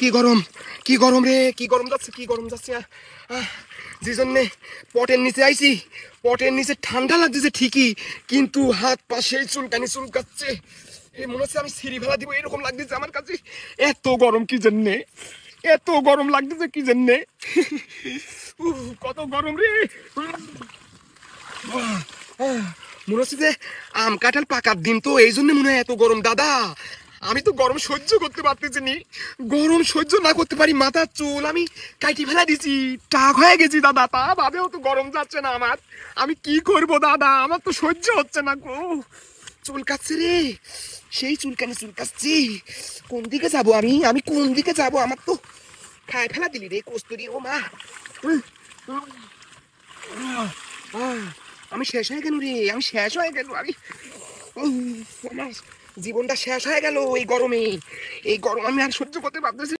কি গরম, কি গরম রে, কি গরম যাচ্ছে, কি গরম যাচ্ছে। যে জন্যে পটের নিচে আইছি, পটের নিচে ঠান্ডা লাগতেছে ঠিকই, কিন্তু হাত পা সেই চুলকানি চুলকাচ্ছে। মনে হচ্ছে আমি সিঁড়ি ফেলা দিব এরকম লাগতেছে আমার কাছে। এত গরম কি জন্যে, এত গরম লাগতেছে কি জন্যে। কত গরম রে। মনে হচ্ছে যে আম কাঁঠাল পাকার দিন, তো এই জন্য মনে হয় এত গরম। দাদা আমি তো গরম সহ্য করতে পারতেছি নি, গরম সহ্য না করতে পারি মাথার চুল আমি কাটি ফেলা দিছি, টাক হয়ে গেছি দাদা। তা ভাবেও তো গরম যাচ্ছে না আমার, আমি কি করব দাদা, আমার তো সহ্য হচ্ছে না গো। চুলকাচ্ছে রে, সেই চুলকানি চুলকাচ্ছি। কোন দিকে যাব আমি, আমি কোন দিকে যাব, আমার তো খায় ফেলা দিলি রে কস্তুরি। ও মা, আমি শেষ হয়ে গেল রে, আমি শেষ হয়ে গেল। আমি আমার জীবনটা শেষ হয়ে গেল এই গরমে, এই গরম আমি আর সহ্য করতে পারতেছি।